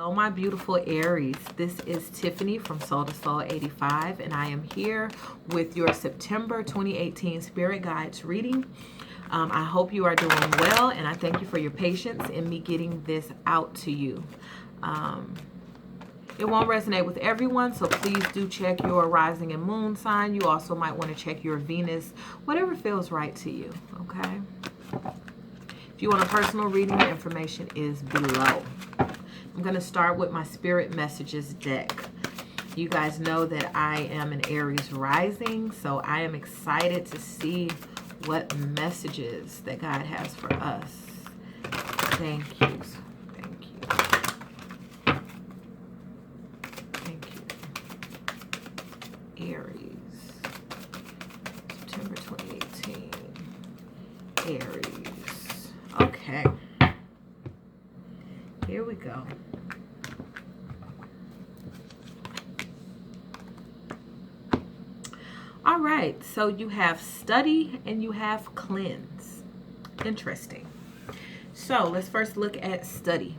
Hello, my beautiful Aries. This is Tiffany from Soul to Soul 85, and I am here with your September 2018 Spirit Guides reading. I hope you are doing well, and I thank you for your patience in me getting this out to you. It won't resonate with everyone, so please do check your rising and moon sign. You also might want to check your Venus, whatever feels right to you, okay? If you want a personal reading, the information is below. I'm going to start with my Spirit Messages deck. You guys know that I am an Aries rising, so I am excited to see what messages that God has for us. Thank you. Thank you. Thank you. Aries. September 2018. Aries. Okay. Here we go. All right, so you have study and you have cleanse. Interesting. So let's first look at study.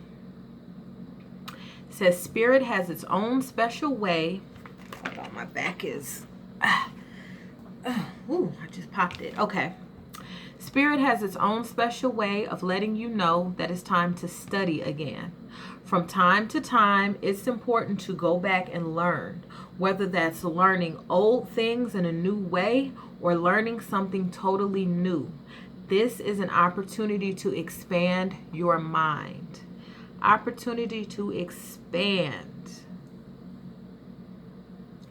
It says Spirit has its own special way. Hold on, my back is... ooh, I just popped it. Okay. Spirit has its own special way of letting you know that it's time to study again. From time to time, it's important to go back and learn, whether that's learning old things in a new way or learning something totally new. This is an opportunity to expand your mind. Opportunity to expand.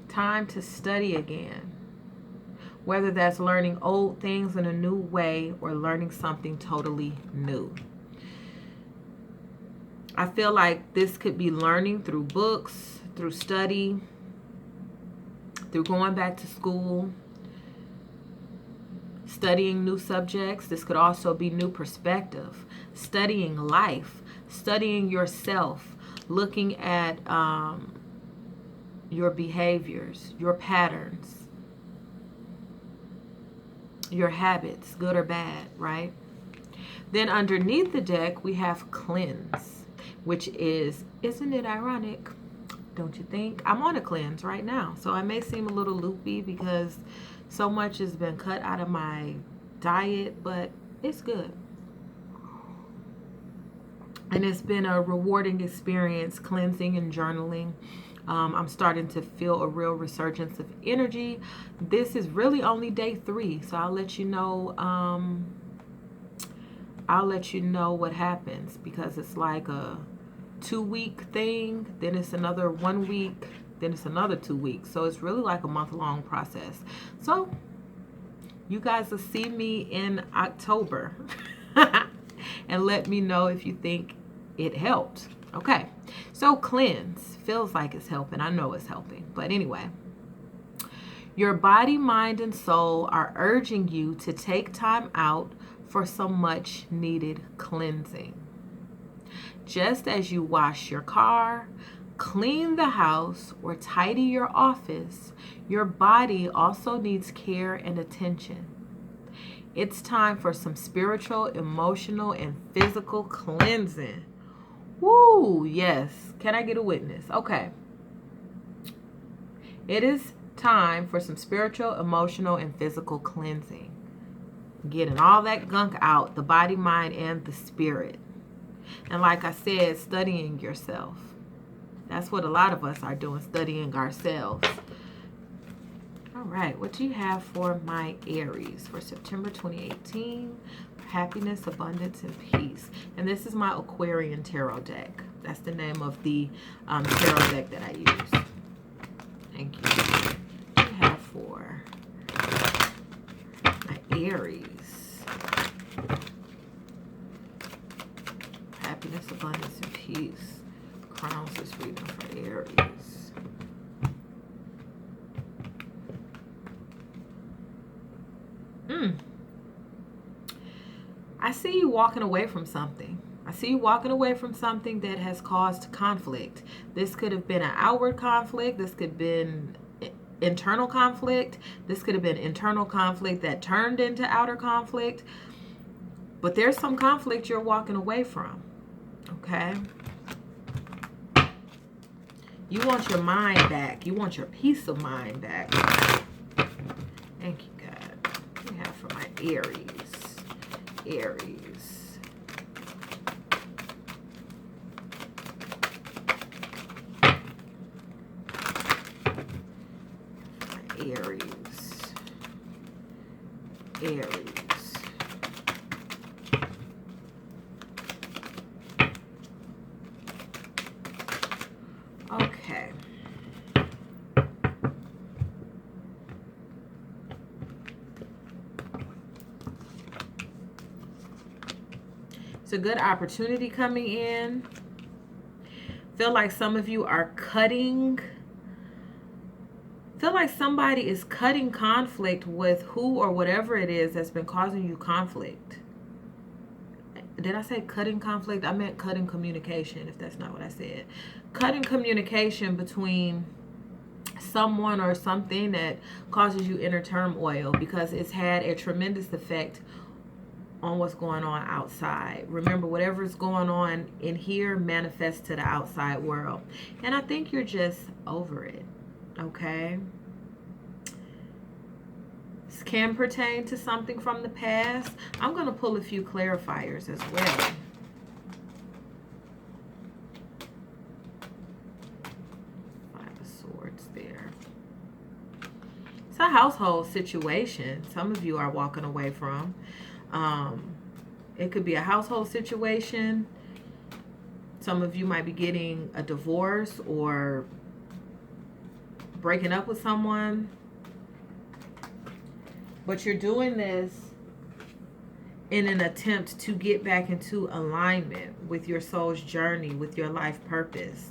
Time to study again. Whether that's learning old things in a new way or learning something totally new. I feel like this could be learning through books, through study, through going back to school, studying new subjects. This could also be new perspective, studying life, studying yourself, looking at your behaviors, your patterns, your habits, good or bad, right? Then underneath the deck, we have cleanse, which is, isn't it ironic? Don't you think? I'm on a cleanse right now, so I may seem a little loopy because so much has been cut out of my diet, but it's good. And it's been a rewarding experience cleansing and journaling. I'm starting to feel a real resurgence of energy. This is really only day 3, so I'll let you know. I'll let you know what happens, because it's like a 2-week thing. Then it's another 1 week. Then it's another 2 weeks. So it's really like a month-long process. So you guys will see me in October, and let me know if you think it helped. Okay, so cleanse feels like it's helping. I know it's helping, but anyway, your body, mind, and soul are urging you to take time out for some much needed cleansing. Just as you wash your car, clean the house, or tidy your office, your body also needs care and attention. It's time for some spiritual, emotional, and physical cleansing. Woo, yes. Can I get a witness? Okay. It is time for some spiritual, emotional, and physical cleansing. Getting all that gunk out, the body, mind, and the spirit. And like I said, studying yourself. That's what a lot of us are doing, studying ourselves. All right, what do you have for my Aries for September 2018? Happiness, abundance, and peace. And this is my Aquarian Tarot deck. That's the name of the tarot deck that I use. Thank you. What do you have for my Aries? Happiness, abundance, and peace. Crowns this reading for Aries. I see you walking away from something. I see you walking away from something that has caused conflict. This could have been an outward conflict. This could have been internal conflict. This could have been internal conflict that turned into outer conflict. But there's some conflict you're walking away from. Okay? You want your mind back. You want your peace of mind back. Thank you, God. What do we have for my Aries? Aries. Aries. Aries. Okay. It's a good opportunity coming in. Feel like some of you are cutting. Feel like somebody is cutting conflict with who or whatever it is that's been causing you conflict. Did I say cutting conflict? I meant cutting communication, if that's not what I said. Cutting communication between someone or something that causes you inner turmoil, because it's had a tremendous effect on what's going on outside. Remember, whatever's going on in here manifests to the outside world. And I think you're just over it, okay? This can pertain to something from the past. I'm going to pull a few clarifiers as well. Five of Swords there. It's a household situation some of you are walking away from. It could be a household situation. Some of you might be getting a divorce or breaking up with someone. But you're doing this in an attempt to get back into alignment with your soul's journey, with your life purpose.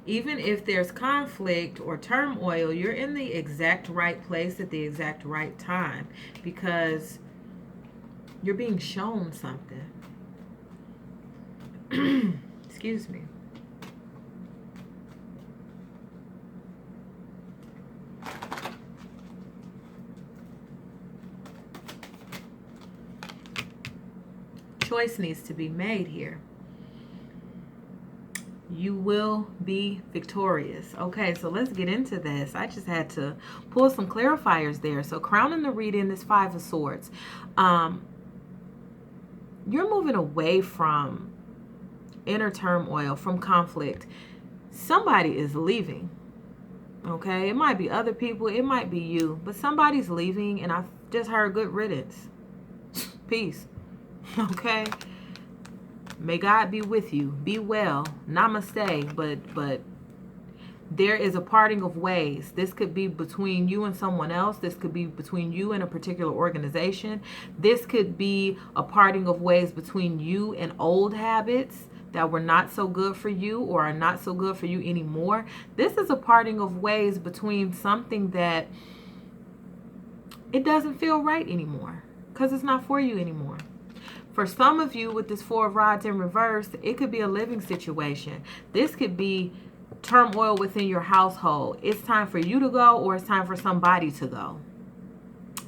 Even if there's conflict or turmoil, you're in the exact right place at the exact right time, because you're being shown something. Excuse me. Choice needs to be made here. You will be victorious. Okay, so let's get into this. I just had to pull some clarifiers there. So crowning the reading is Five of Swords. You're moving away from inner turmoil, from conflict. Somebody is leaving. Okay, it might be other people, it might be you, but somebody's leaving, and I just heard good riddance. Peace. Okay. May God be with you. Be well. Namaste. But there is a parting of ways. This could be between you and someone else. This could be between you and a particular organization. This could be a parting of ways between you and old habits that were not so good for you or are not so good for you anymore. This is a parting of ways between something that it doesn't feel right anymore because it's not for you anymore. For some of you with this Four of Rods in reverse, it could be a living situation. This could be turmoil within your household. It's time for you to go, or it's time for somebody to go.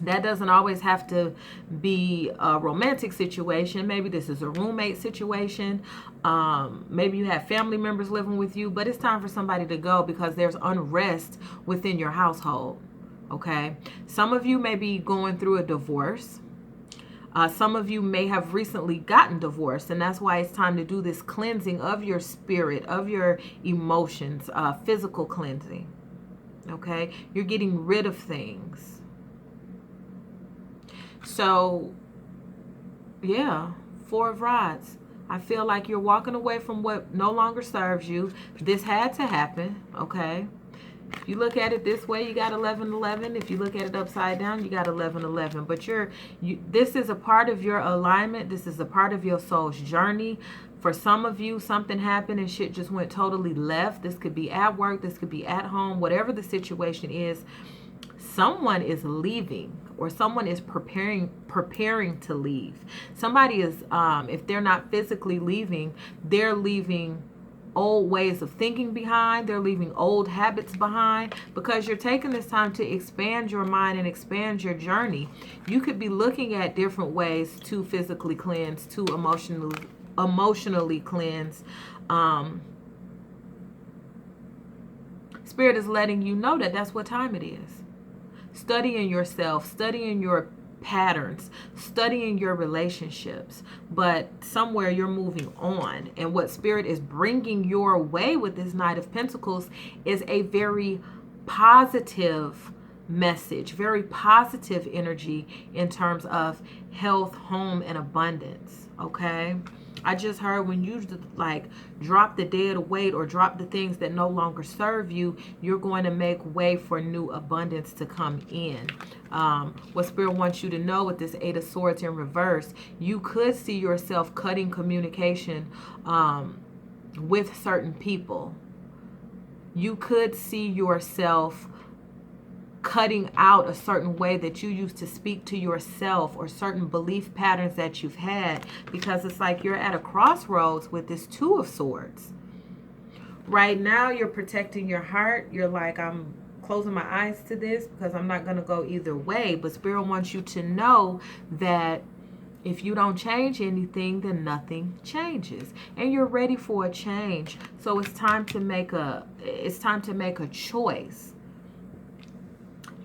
That doesn't always have to be a romantic situation. Maybe this is a roommate situation. Maybe you have family members living with you, but it's time for somebody to go because there's unrest within your household. Okay. Some of you may be going through a divorce. Some of you may have recently gotten divorced, and that's why it's time to do this cleansing of your spirit, of your emotions, physical cleansing. Okay? You're getting rid of things. So, yeah, Four of Rods. I feel like you're walking away from what no longer serves you. This had to happen, okay? If you look at it this way, you got 11-11. If you look at it upside down, you got 11-11. But this is a part of your alignment. This is a part of your soul's journey. For some of you, something happened and shit just went totally left. This could be at work. This could be at home. Whatever the situation is, someone is leaving or someone is preparing to leave. Somebody is, if they're not physically leaving, they're leaving old ways of thinking behind. They're leaving old habits behind because you're taking this time to expand your mind and expand your journey. You could be looking at different ways to physically cleanse, to emotionally cleanse. Spirit is letting you know that that's what time it is. Studying yourself, studying your patterns, studying your relationships, but somewhere you're moving on. And what Spirit is bringing your way with this Knight of Pentacles is a very positive message, very positive energy in terms of health, home, and abundance. Okay? I just heard when you like drop the dead weight or drop the things that no longer serve you, you're going to make way for new abundance to come in. What Spirit wants you to know with this Eight of Swords in reverse, you could see yourself cutting communication with certain people. You could see yourself cutting out a certain way that you used to speak to yourself or certain belief patterns that you've had, because it's like you're at a crossroads with this Two of Swords. Right now, you're protecting your heart. You're like, I'm closing my eyes to this because I'm not going to go either way. But Spirit wants you to know that if you don't change anything, then nothing changes. And you're ready for a change. So it's time to make a choice.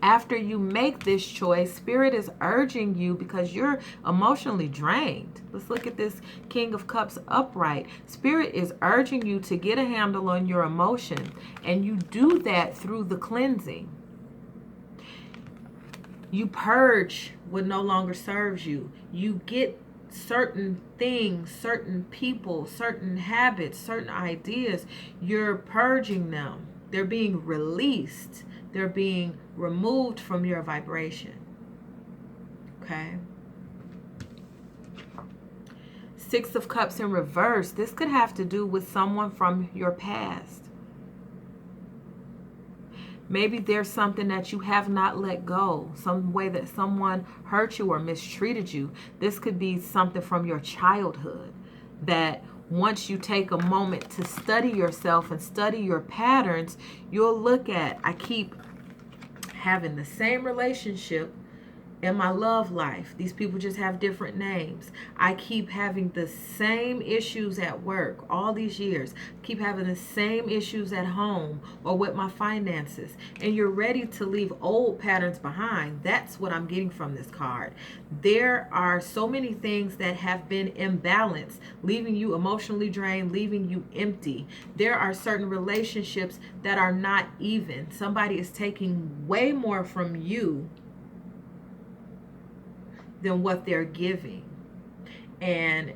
After you make this choice, Spirit is urging you because you're emotionally drained. Let's look at this King of Cups upright. Spirit is urging you to get a handle on your emotion, and you do that through the cleansing. You purge what no longer serves you. You get certain things, certain people, certain habits, certain ideas. You're purging them. They're being released. They're being removed from your vibration. Okay? Six of Cups in reverse. This could have to do with someone from your past. Maybe there's something that you have not let go. Some way that someone hurt you or mistreated you. This could be something from your childhood that once you take a moment to study yourself and study your patterns, you'll look at, I keep having the same relationship in my love life. These people just have different names. I keep having the same issues at work all these years. Keep having the same issues at home or with my finances. And you're ready to leave old patterns behind. That's what I'm getting from this card. There are so many things that have been imbalanced, leaving you emotionally drained, leaving you empty. There are certain relationships that are not even. Somebody is taking way more from you than what they're giving. And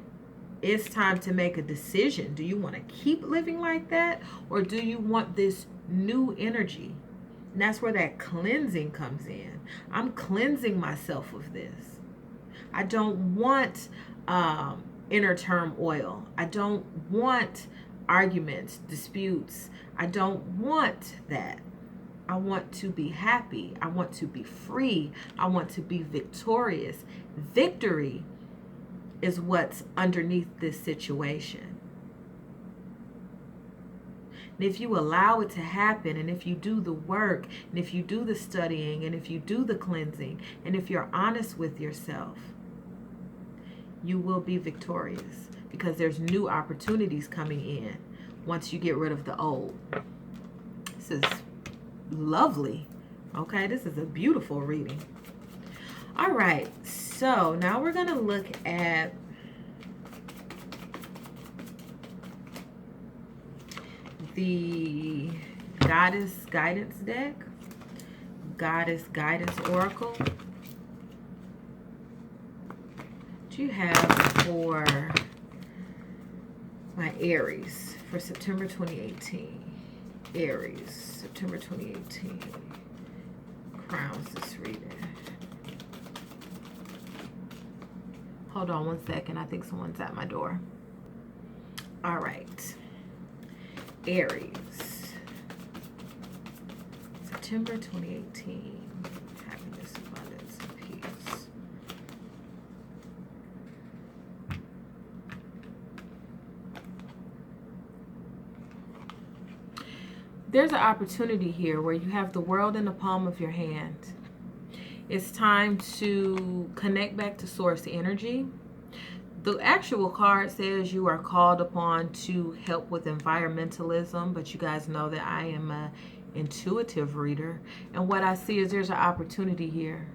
it's time to make a decision. Do you want to keep living like that, or do you want this new energy? And that's where that cleansing comes in. I'm cleansing myself of this. I don't want inner turmoil. I don't want arguments, disputes. I don't want that. I want to be happy. I want to be free. I want to be victorious. Victory is what's underneath this situation. And if you allow it to happen, and if you do the work, and if you do the studying, and if you do the cleansing, and if you're honest with yourself, you will be victorious, because there's new opportunities coming in once you get rid of the old. This is lovely. Okay, this is a beautiful reading. All right, so now we're going to look at the Goddess Guidance deck, Goddess Guidance Oracle. What do you have for my Aries for September 2018? Aries, September 2018. Crowns this reading. Hold on one second. I think someone's at my door. All right. Aries, September 2018. Happiness, abundance, and peace. There's an opportunity here where you have the world in the palm of your hand. It's time to connect back to source energy. The actual card says you are called upon to help with environmentalism, but you guys know that I am an intuitive reader. And what I see is there's an opportunity here.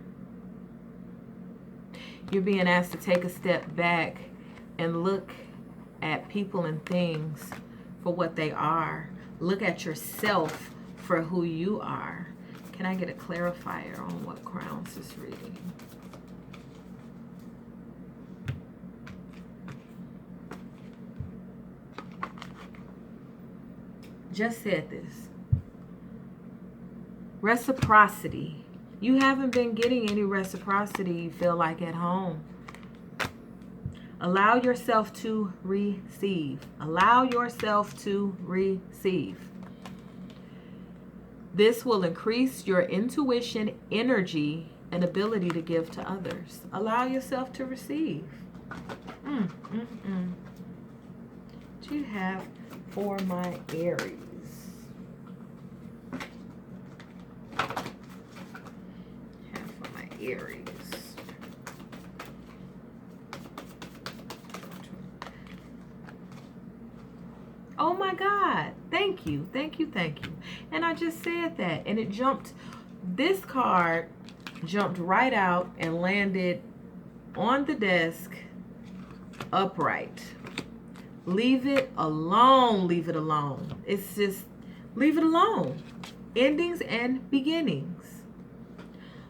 You're being asked to take a step back and look at people and things for what they are. Look at yourself for who you are. Can I get a clarifier on what crowns this reading? Just said this. Reciprocity. You haven't been getting any reciprocity, you feel like, at home. Allow yourself to receive. Allow yourself to receive. This will increase your intuition, energy, and ability to give to others. Allow yourself to receive. What do you have for my Aries? Aries. Oh my God. Thank you. Thank you. Thank you. And I just said that. And it jumped. This card jumped right out and landed on the desk upright. Leave it alone. Leave it alone. It's just leave it alone. Endings and beginnings.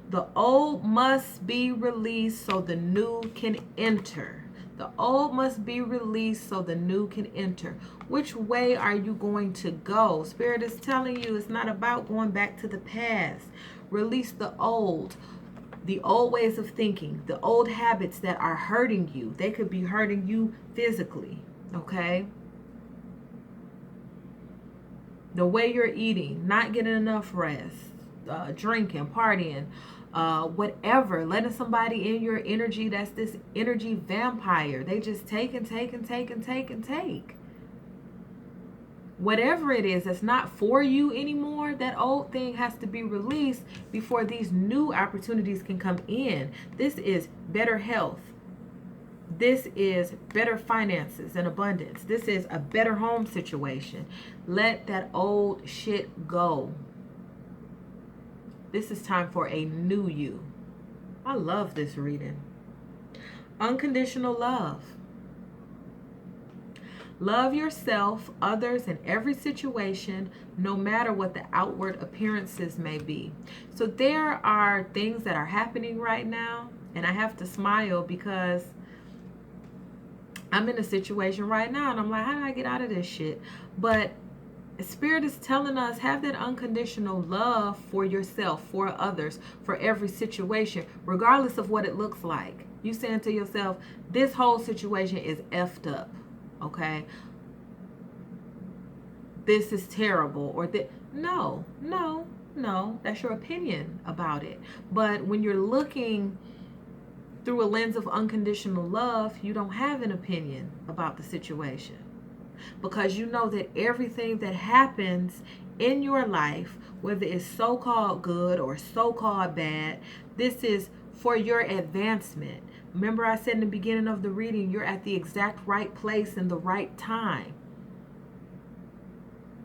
The old must be released so the new can enter. The old must be released so the new can enter. Which way are you going to go? Spirit is telling you it's not about going back to the past. Release the old ways of thinking, the old habits that are hurting you. They could be hurting you physically, okay? The way you're eating, not getting enough rest, drinking, partying, whatever, letting somebody in your energy that's this energy vampire. They just take and take and take and take and take. Whatever it is that's not for you anymore, that old thing has to be released before these new opportunities can come in. This is better health. This is better finances and abundance. This is a better home situation. Let that old shit go. This is time for a new you. I love this reading. Unconditional love. Love yourself, others, and every situation, no matter what the outward appearances may be. So there are things that are happening right now, and I have to smile because I'm in a situation right now, and I'm like, how do I get out of this shit? But Spirit is telling us, have that unconditional love for yourself, for others, for every situation, regardless of what it looks like. You saying to yourself, this whole situation is effed up, okay? This is terrible, or that. No, that's your opinion about it. But when you're looking through a lens of unconditional love, you don't have an opinion about the situation. Because you know that everything that happens in your life, whether it's so-called good or so-called bad, this is for your advancement. Remember I said in the beginning of the reading, you're at the exact right place in the right time.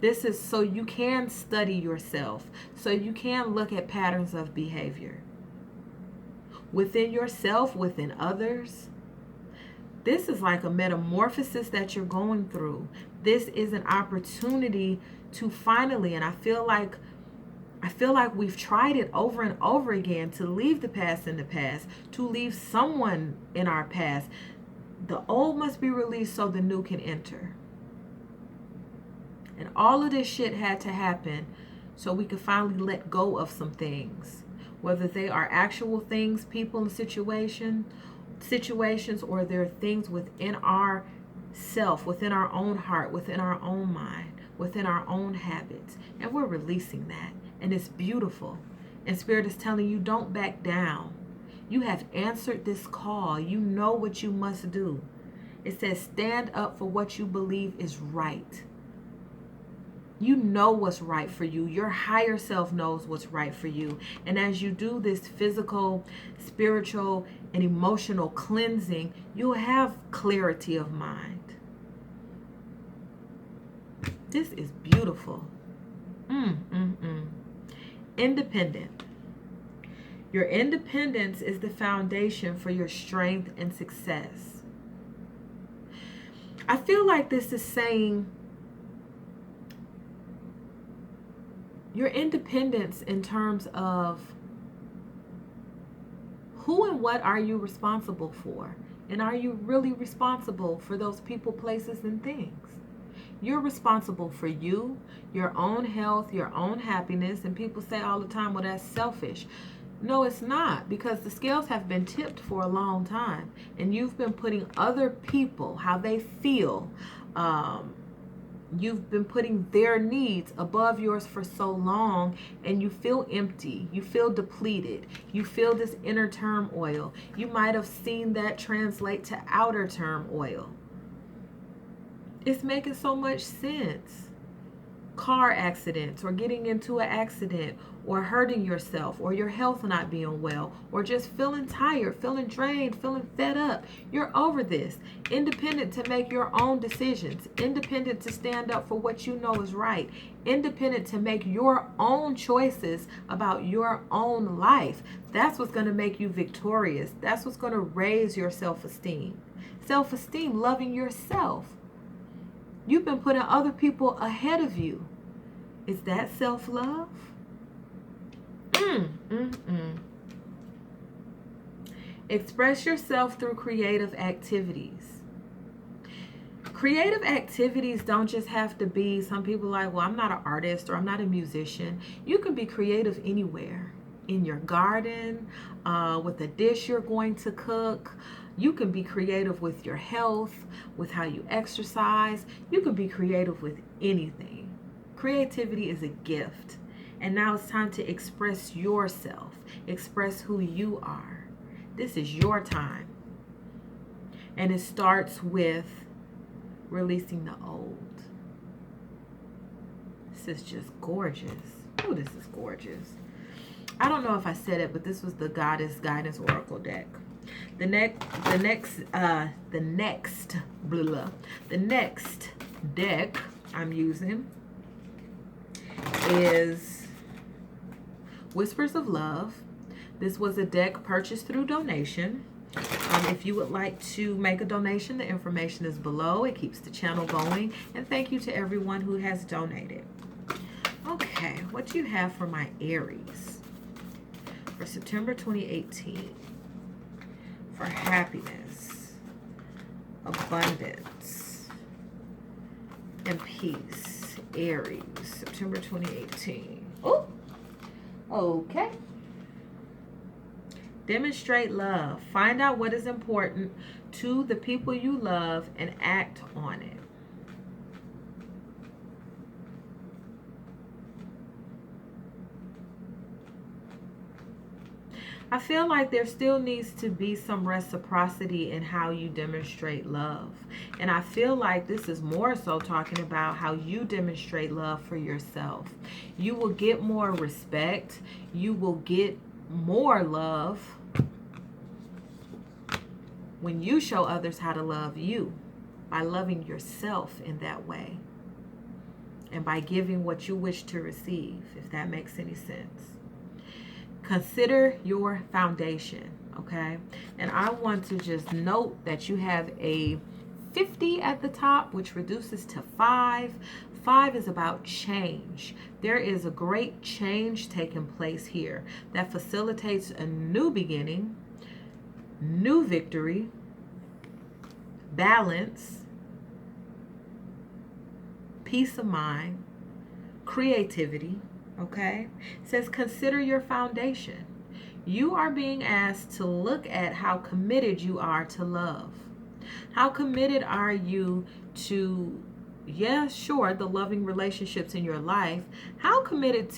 This is so you can study yourself, so you can look at patterns of behavior within yourself, within others. This is like a metamorphosis that you're going through. This is an opportunity to finally, and I feel like we've tried it over and over again, to leave the past in the past, to leave someone in our past. The old must be released so the new can enter. And all of this shit had to happen so we could finally let go of some things, whether they are actual things, people, and situations, or they're things within our self, within our own heart, within our own mind, within our own habits. And we're releasing that. And it's beautiful. And Spirit is telling you, don't back down. You have answered this call. You know what you must do. It says stand up for what you believe is right. You know what's right for you. Your higher self knows what's right for you. And as you do this physical, spiritual, and emotional cleansing, you'll have clarity of mind. This is beautiful. Independent. Your independence is the foundation for your strength and success. I feel like this is saying your independence in terms of who and what are you responsible for? And are you really responsible for those people, places, and things? You're responsible for you, your own health, your own happiness. And people say all the time, well, that's selfish. No, it's not, because the scales have been tipped for a long time. And you've been putting other people, how they feel, you've been putting their needs above yours for so long, and you feel empty, you feel depleted, you feel this inner turmoil. You might have seen that translate to outer turmoil. It's making so much sense. Car accidents, or getting into an accident, or hurting yourself, or your health not being well, or just feeling tired, feeling drained, feeling fed up. You're over this. Independent to make your own decisions. Independent to stand up for what you know is right. Independent to make your own choices about your own life. That's what's going to make you victorious. That's what's going to raise your self-esteem. Self-esteem, loving yourself. You've been putting other people ahead of you. Is that self-love? Express yourself through creative activities. Creative activities don't just have to be, some people like, well, I'm not an artist or I'm not a musician. You can be creative anywhere. In your garden, with a dish you're going to cook. You can be creative with your health, with how you exercise. You can be creative with anything. Creativity is a gift. And now it's time to express yourself. Express who you are. This is your time. And it starts with releasing the old. This is just gorgeous. Oh, this is gorgeous. I don't know if I said it, but this was the Goddess Guidance Oracle deck. The next deck I'm using is Whispers of Love. This was a deck purchased through donation. If you would like to make a donation, the information is below. It keeps the channel going. And thank you to everyone who has donated. Okay, what do you have for my Aries for September 2018? For happiness, abundance, and peace. Aries, September 2018. Oh, okay. Demonstrate love. Find out what is important to the people you love and act on it. I feel like there still needs to be some reciprocity in how you demonstrate love. And I feel like this is more so talking about how you demonstrate love for yourself. You will get more respect. You will get more love when you show others how to love you, by loving yourself in that way. And by giving what you wish to receive, if that makes any sense. Consider your foundation, okay? And I want to just note that you have a 50 at the top, which reduces to 5. 5 is about change. There is a great change taking place here that facilitates a new beginning, new victory, balance, peace of mind, creativity. Okay, it says consider your foundation. You are being asked to look at how committed you are to love. How committed are you to, yeah, sure, the loving relationships in your life. How committed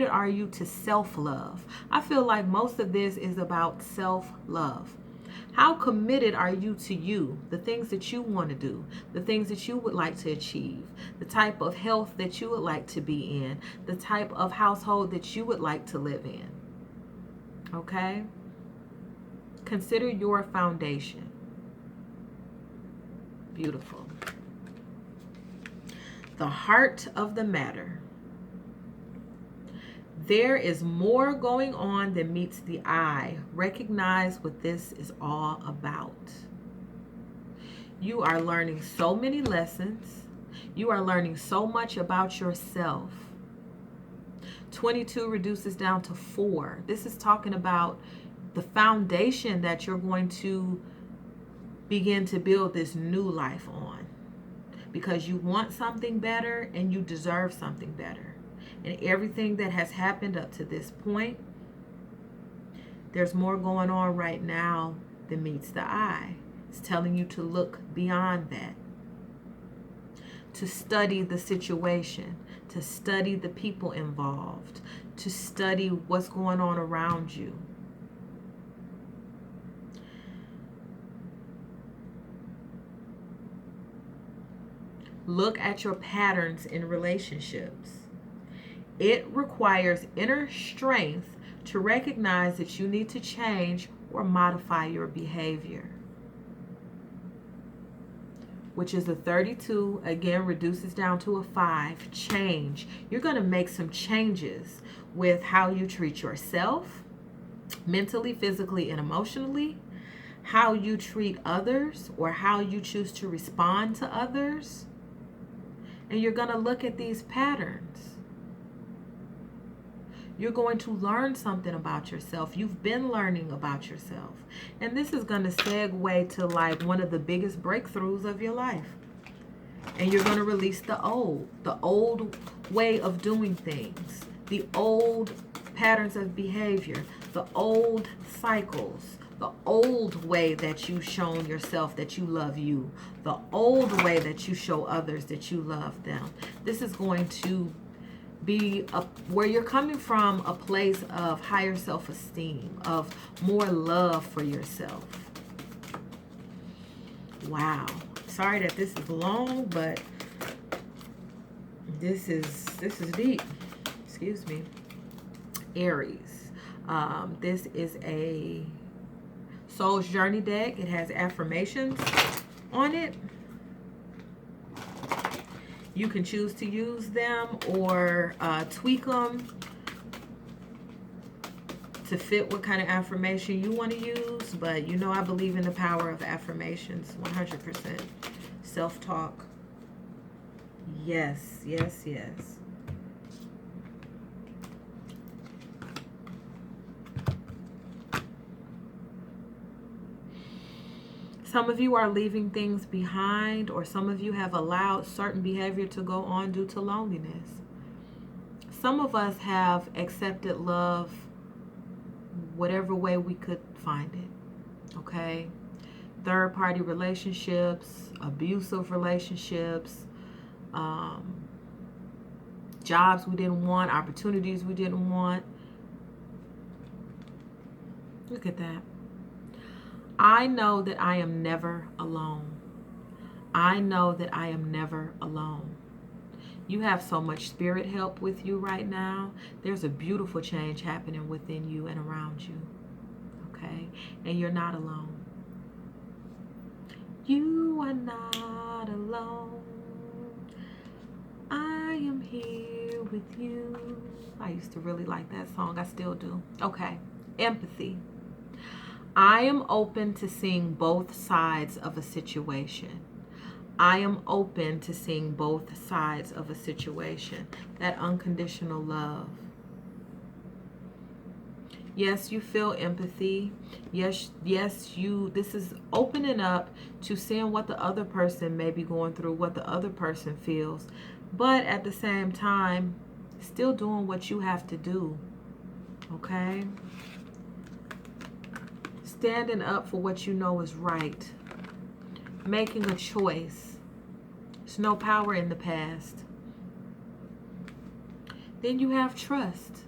are you to self-love? I feel like most of this is about self-love. How committed are you to you, the things that you want to do, the things that you would like to achieve, the type of health that you would like to be in, the type of household that you would like to live in? Okay? Consider your foundation. Beautiful. The heart of the matter. There is more going on than meets the eye. Recognize what this is all about. You are learning so many lessons. You are learning so much about yourself. 22 reduces down to 4. This is talking about the foundation that you're going to begin to build this new life on, because you want something better and you deserve something better. And everything that has happened up to this point, there's more going on right now than meets the eye. It's telling you to look beyond that, to study the situation, to study the people involved, to study what's going on around you. Look at your patterns in relationships. It requires inner strength to recognize that you need to change or modify your behavior. Which is a 32, again, reduces down to a 5. Change. You're going to make some changes with how you treat yourself, mentally, physically, and emotionally, how you treat others, or how you choose to respond to others. And you're going to look at these patterns. You're going to learn something about yourself. You've been learning about yourself. And this is going to segue to like one of the biggest breakthroughs of your life. And you're going to release the old way of doing things, the old patterns of behavior, the old cycles, the old way that you've shown yourself that you love you, the old way that you show others that you love them. This is going to be where you're coming from, a place of higher self-esteem, of more love for yourself. Wow. Sorry that this is long, but this is deep. Excuse me. Aries. This is a Soul's Journey deck. It has affirmations on it. You can choose to use them or tweak them to fit what kind of affirmation you want to use. But you know I believe in the power of affirmations, 100%. Self-talk. Yes, yes, yes. Some of you are leaving things behind, or some of you have allowed certain behavior to go on due to loneliness. Some of us have accepted love whatever way we could find it, okay? Third-party relationships, abusive relationships, jobs we didn't want, opportunities we didn't want. Look at that. I know that I am never alone. I know that I am never alone. You have so much spirit help with you right now. There's a beautiful change happening within you and around you. Okay? And you're not alone. You are not alone. I am here with you. I used to really like that song. I still do. Okay. Empathy. I am open to seeing both sides of a situation. I am open to seeing both sides of a situation. That unconditional love. Yes, you feel empathy. Yes, this is opening up to seeing what the other person may be going through, what the other person feels. But at the same time, still doing what you have to do. Okay? Standing up for what you know is right. Making a choice. There's no power in the past. Then you have trust.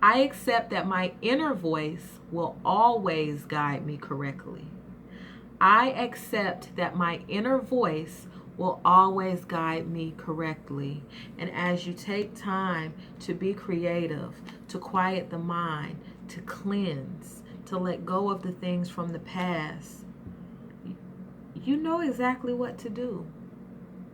I accept that my inner voice will always guide me correctly. I accept that my inner voice will always guide me correctly. And as you take time to be creative, to quiet the mind, to cleanse, to let go of the things from the past, you know exactly what to do.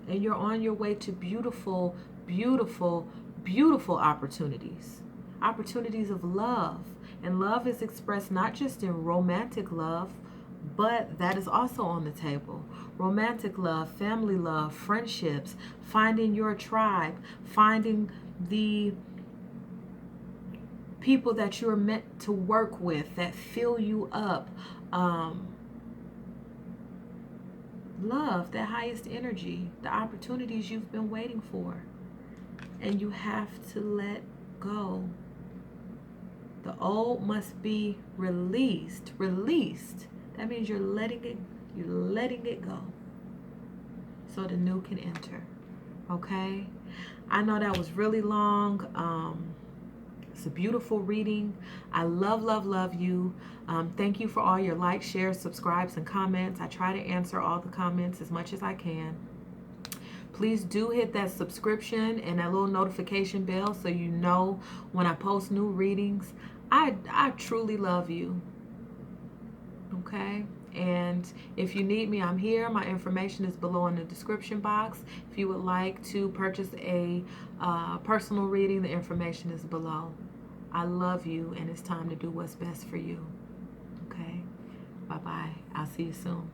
And you're on your way to beautiful, beautiful, beautiful opportunities. Opportunities of love. And love is expressed not just in romantic love, but that is also on the table. Romantic love, family love, friendships, finding your tribe, finding the people that you're meant to work with that fill you up. Love, that highest energy, the opportunities you've been waiting for. And you have to let go. The old must be released. Released. That means you're letting it go so the new can enter. Okay? I know that was really long. It's a beautiful reading. I love, love, love you. Thank you for all your likes, shares, subscribes, and comments. I try to answer all the comments as much as I can. Please do hit that subscription and that little notification bell so you know when I post new readings. I truly love you. Okay? And if you need me, I'm here. My information is below in the description box. If you would like to purchase a personal reading, the information is below. I love you, and it's time to do what's best for you. Okay? Bye-bye. I'll see you soon.